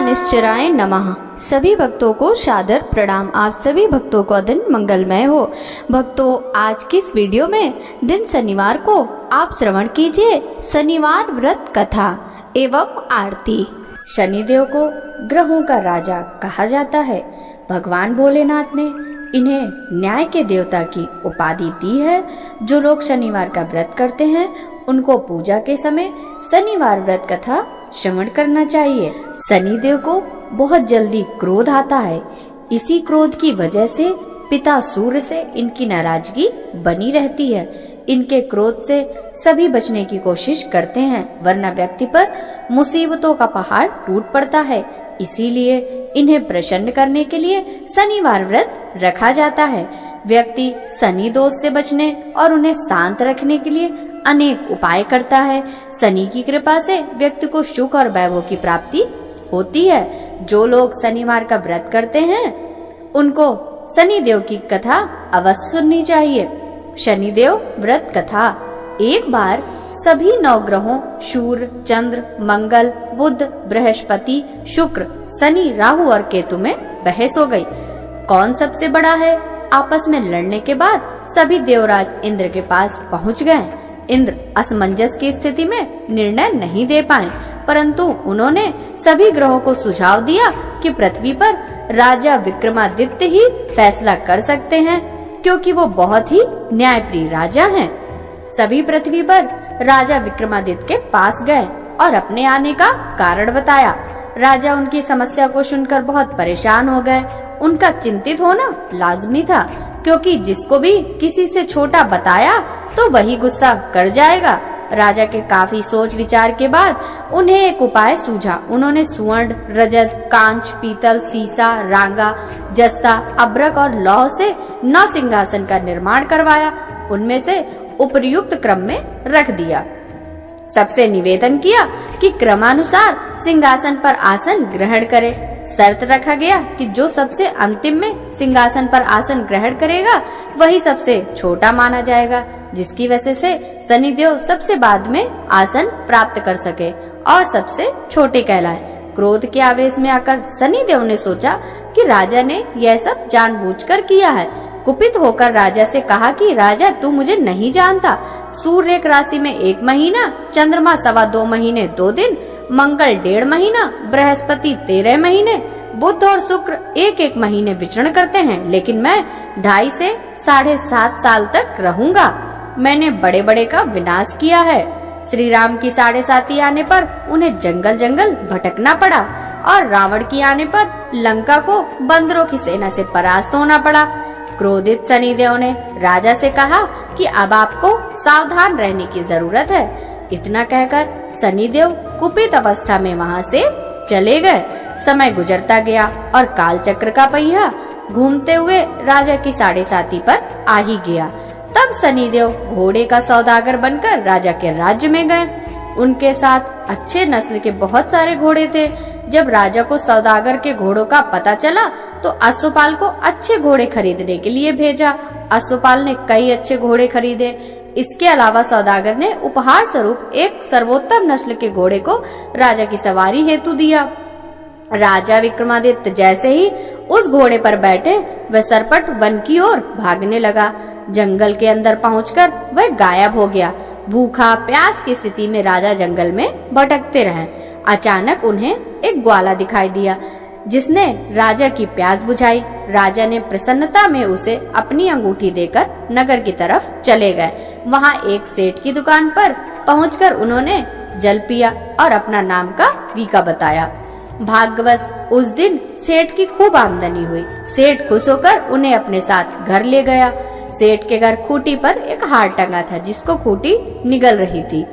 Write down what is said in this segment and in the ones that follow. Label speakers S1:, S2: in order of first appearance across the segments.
S1: शनिश्चराय नमः। सभी भक्तों को सादर प्रणाम। आप सभी भक्तों का दिन मंगलमय हो। भक्तों, आज की इस वीडियो में दिन शनिवार को आप श्रवण कीजिए शनिवार व्रत कथा एवं आरती। शनिदेव को ग्रहों का राजा कहा जाता है। भगवान भोलेनाथ ने इन्हें न्याय के देवता की उपाधि दी है। जो लोग शनिवार का व्रत करते हैं उनको पूजा के समय शनिवार व्रत कथा श्रवण करना चाहिए। शनिदेव को बहुत जल्दी क्रोध आता है। इसी क्रोध की वजह से पिता सूर्य से इनकी नाराजगी बनी रहती है। इनके क्रोध से सभी बचने की कोशिश करते हैं, वरना व्यक्ति पर मुसीबतों का पहाड़ टूट पड़ता है। इसीलिए इन्हें प्रसन्न करने के लिए शनिवार व्रत रखा जाता है। व्यक्ति शनि दोष से बचने और उन्हें शांत रखने के लिए अनेक उपाय करता है। शनि की कृपा से व्यक्ति को सुख और वैभव की प्राप्ति होती है। जो लोग शनिवार का व्रत करते हैं उनको शनि देव की कथा अवश्य सुननी चाहिए। शनिदेव व्रत कथा। एक बार सभी 9 ग्रहों सूर्य, चंद्र, मंगल, बुध, बृहस्पति, शुक्र, शनि, राहु और केतु में बहस हो गई। कौन सबसे बड़ा है? आपस में लड़ने के बाद सभी देवराज इंद्र के पास पहुंच गए। इंद्र असमंजस की स्थिति में निर्णय नहीं दे पाए, परंतु उन्होंने सभी ग्रहों को सुझाव दिया कि पृथ्वी पर राजा विक्रमादित्य ही फैसला कर सकते हैं, क्योंकि वो बहुत ही न्यायप्रिय राजा हैं। सभी पृथ्वी पर राजा विक्रमादित्य के पास गए और अपने आने का कारण बताया। राजा उनकी समस्या को सुनकर बहुत परेशान हो गए। उनका चिंतित होना लाजमी था, क्योंकि जिसको भी किसी से छोटा बताया तो वही गुस्सा कर जाएगा। राजा के काफी सोच विचार के बाद उन्हें एक उपाय सूझा। उन्होंने स्वर्ण, रजत, कांच, पीतल, सीसा, रांगा, जस्ता, अब्रक और लौह से 9 सिंहासन का निर्माण करवाया। उनमें से उपर्युक्त क्रम में रख दिया। सबसे निवेदन किया कि क्रमानुसार सिंहासन पर आसन ग्रहण करे। शर्त रखा गया कि जो सबसे अंतिम में सिंहासन पर आसन ग्रहण करेगा वही सबसे छोटा माना जाएगा, जिसकी वजह से शनिदेव सबसे बाद में आसन प्राप्त कर सके और सबसे छोटे कहलाए। क्रोध के आवेश में आकर शनिदेव ने सोचा कि राजा ने यह सब जानबूझकर किया है। कुपित होकर राजा से कहा कि राजा, तू मुझे नहीं जानता। सूर्य एक राशि में 1 महीना, चंद्रमा 2.25 महीने 2 दिन, मंगल 1.5 महीना, बृहस्पति 13 महीने, बुध और शुक्र 1-1 महीने विचरण करते हैं, लेकिन मैं 2.5 से 7.5 साल तक रहूंगा। मैंने बड़े बड़े का विनाश किया है। श्री राम की 7.5 आने पर उन्हें जंगल जंगल भटकना पड़ा और रावण की आने पर लंका को बंदरों की सेना से परास्त होना पड़ा। क्रोधित शनिदेव ने राजा से कहा कि अब आपको सावधान रहने की जरूरत है। इतना कहकर शनिदेव कुपित अवस्था में वहां से चले गए। समय गुजरता गया और काल चक्र का पहिया घूमते हुए राजा की 7.5 पर आ ही गया। तब शनिदेव घोड़े का सौदागर बनकर राजा के राज्य में गए। उनके साथ अच्छे नस्ल के बहुत सारे घोड़े थे। जब राजा को सौदागर के घोड़ों का पता चला तो अश्वपाल को अच्छे घोड़े खरीदने के लिए भेजा। अश्वपाल ने कई अच्छे घोड़े खरीदे। इसके अलावा सौदागर ने उपहार स्वरूप एक सर्वोत्तम नस्ल के घोड़े को राजा की सवारी हेतु दिया। राजा विक्रमादित्य जैसे ही उस घोड़े पर बैठे वह सरपट वन की ओर भागने लगा। जंगल के अंदर पहुंचकर वह गायब हो गया। भूखा प्यास की स्थिति में राजा जंगल में भटकते रहे। अचानक उन्हें एक ग्वाला दिखाई दिया, जिसने राजा की प्यास बुझाई। राजा ने प्रसन्नता में उसे अपनी अंगूठी देकर नगर की तरफ चले गए। वहां एक सेठ की दुकान पर पहुंचकर उन्होंने जल पिया और अपना नाम का वीका बताया। भाग्यवश उस दिन सेठ की खूब आमदनी हुई। सेठ खुश होकर उन्हें अपने साथ घर ले गया। सेठ के घर खूंटी पर एक हार टंगा था, जिसको खूंटी निगल रही थी।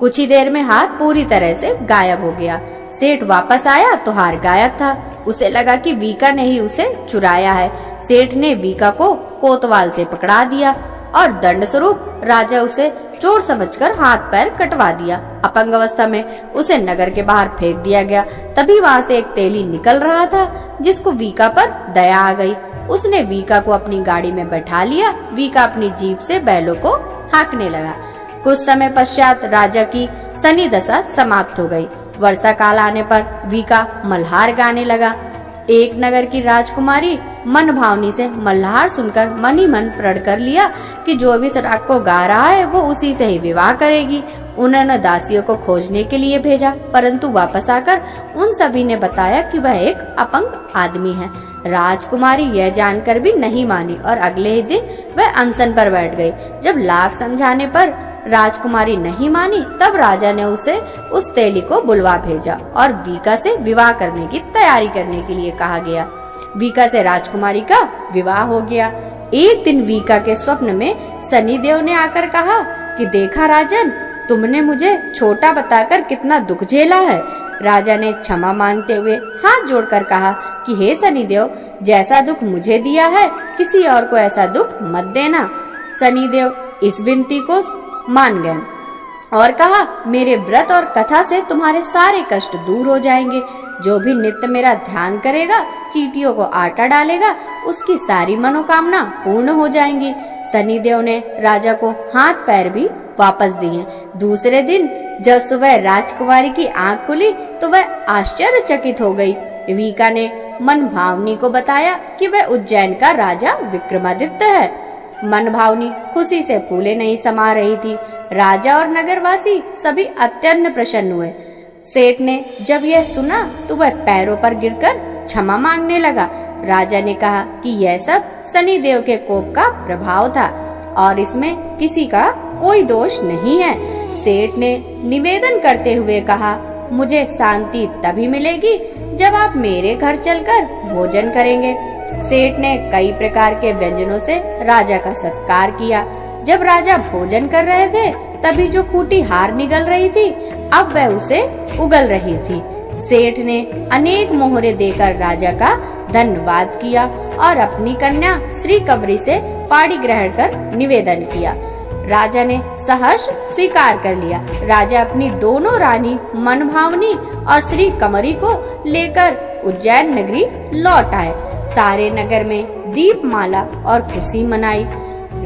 S1: कुछ ही देर में हार पूरी तरह से गायब हो गया। सेठ वापस आया तो हार गायब था। उसे लगा कि वीका ने ही उसे चुराया है। सेठ ने वीका को कोतवाल से पकड़ा दिया और दंड स्वरूप राजा उसे चोर समझकर हाथ पैर कटवा दिया। अपंग अवस्था में उसे नगर के बाहर फेंक दिया गया। तभी वहां से एक तेली निकल रहा था, जिसको वीका पर दया आ गई। उसने वीका को अपनी गाड़ी में बैठा लिया। वीका अपनी जीप से बैलों को हाँकने लगा। कुछ समय पश्चात राजा की शनि दशा समाप्त हो गई। वर्षा काल आने पर वीका मल्हार गाने लगा। एक नगर की राजकुमारी मन भावनी से मल्हार सुनकर मन ही मन प्रण कर लिया कि जो भी इस राग को गा रहा है वो उसी से ही विवाह करेगी। उन्होंने दासियों को खोजने के लिए भेजा, परंतु वापस आकर उन सभी ने बताया कि वह एक अपंग आदमी है। राजकुमारी यह जानकर भी नहीं मानी और अगले ही दिन वह अनशन पर बैठ गई। जब लाख समझाने पर राजकुमारी नहीं मानी, तब राजा ने उसे उस तेली को बुलवा भेजा और वीका से विवाह करने की तैयारी करने के लिए कहा गया। वीका से राजकुमारी का विवाह हो गया। एक दिन वीका के स्वप्न में शनिदेव ने आकर कहा कि देखा राजन, तुमने मुझे छोटा बताकर कितना दुख झेला है। राजा ने क्षमा मांगते हुए हाथ जोड़कर कहा कि हे शनिदेव, जैसा दुख मुझे दिया है किसी और को ऐसा दुख मत देना। शनिदेव इस विनती को मान गए और कहा, मेरे व्रत और कथा से तुम्हारे सारे कष्ट दूर हो जाएंगे। जो भी नित्य मेरा ध्यान करेगा, चींटियों को आटा डालेगा, उसकी सारी मनोकामना पूर्ण हो जाएंगी। शनिदेव ने राजा को हाथ पैर भी वापस दिए। दूसरे दिन जब सुबह राजकुमारी की आंख खुली तो वह आश्चर्यचकित हो गई। वीका ने मन भावनी को बताया कि वह उज्जैन का राजा विक्रमादित्य है। मन भावनी खुशी से फूले नहीं समा रही थी। राजा और नगरवासी सभी अत्यंत प्रसन्न हुए। सेठ ने जब यह सुना तो वह पैरों पर गिरकर क्षमा मांगने लगा। राजा ने कहा कि यह सब शनिदेव के कोप का प्रभाव था और इसमें किसी का कोई दोष नहीं है। सेठ ने निवेदन करते हुए कहा, मुझे शांति तभी मिलेगी जब आप मेरे घर चलकर भोजन करेंगे। सेठ ने कई प्रकार के व्यंजनों से राजा का सत्कार किया। जब राजा भोजन कर रहे थे तभी जो खूंटी हार निगल रही थी, अब वह उसे उगल रही थी। सेठ ने अनेक मोहरे देकर राजा का धन्यवाद किया और अपनी कन्या श्री कबरी से पाड़ी ग्रहण कर निवेदन किया। राजा ने सहर्ष स्वीकार कर लिया। राजा अपनी दोनों रानी मनभावनी और श्री कमरी को लेकर उज्जैन नगरी लौट आए। सारे नगर में दीपमाला और खुशी मनाई।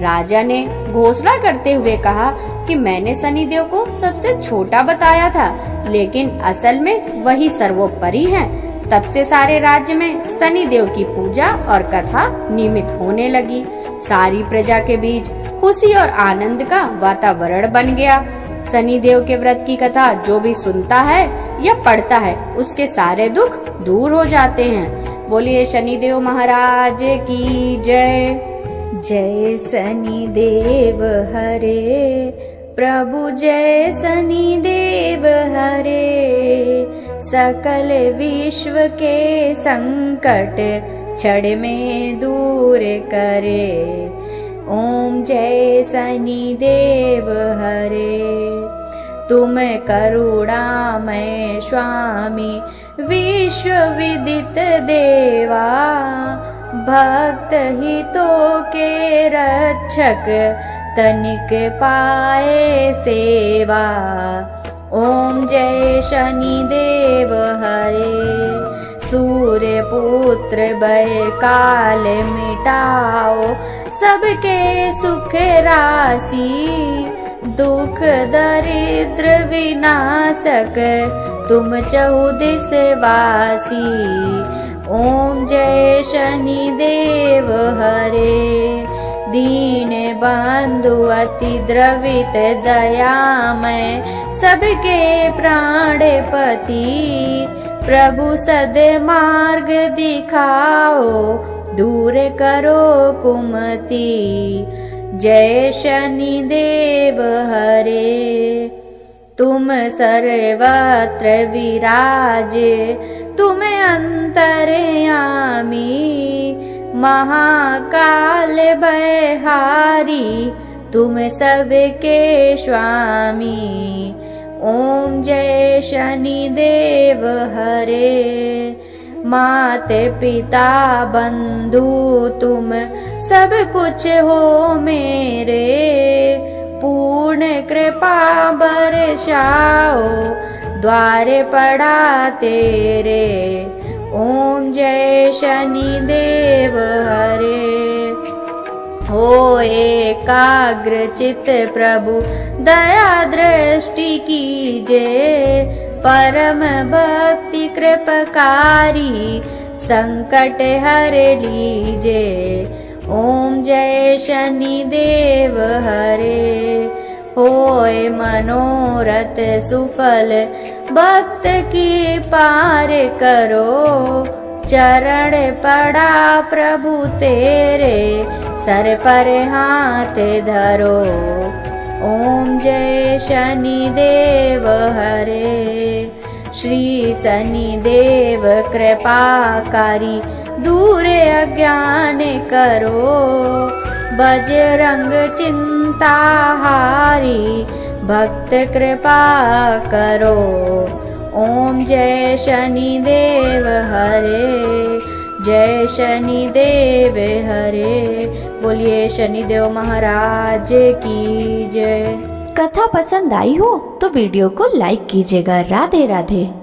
S1: राजा ने घोषणा करते हुए कहा कि मैंने शनिदेव को सबसे छोटा बताया था, लेकिन असल में वही सर्वोपरि है। तब से सारे राज्य में शनिदेव की पूजा और कथा नियमित होने लगी। सारी प्रजा के बीच खुशी और आनंद का वातावरण बन गया। शनिदेव के व्रत की कथा जो भी सुनता है या पढ़ता है, उसके सारे दुख दूर हो जाते हैं। बोलिए शनिदेव महाराज की जय। जय शनिदेव हरे प्रभु, जय शनिदेव हरे। सकल विश्व के संकट क्षण में दूर करे। ओम जय शनिदेव हरे। तुम करुणामय स्वामी, विश्व विदित देवा। भक्त हितों के रक्षक, तनिक पाए सेवा। ओम जय शनिदेव हरे। सूर्य पुत्र भय काल मिटाओ, सबके सुख राशि। दुख दरिद्र विनाशक, तुम चहुदिस वासी। ओम जय शनिदेव हरे। दीन बंधु अति द्रवित दयामय, सबके प्राणपति। प्रभु सद्मार्ग दिखाओ, दूर करो कुमति। जय शनिदेव हरे। तुम सर्वत्र विराजे, तुम अंतर्यामी। महाकाल भयहारी, तुम सबके स्वामी। ओम जय शनिदेव हरे। मात पिता बंधु तुम सब कुछ हो मेरे। पूर्ण कृपा बरसाओ, द्वार पड़ा तेरे। ओम जय शनिदेव हरे। हो एकाग्र चित प्रभु, दया दृष्टि कीजे। परम भक्ति कृपकारी संकट हर लीजे। ओम जय शनि देव हरे। होय मनोरथ सुफल भक्त की पार करो। चरण पड़ा प्रभु तेरे सर पर हाथ धरो। ओम जय शनि देव हरे। श्री शनि देव कृपाकारी दूर अज्ञान करो। बजरंग चिंता हारी भक्त कृपा करो। ओम जय शनि देव हरे। जय शनि देव हरे। बोलिए शनिदेव महाराज की जय। कथा पसंद आई हो तो वीडियो को लाइक कीजिएगा। राधे राधे।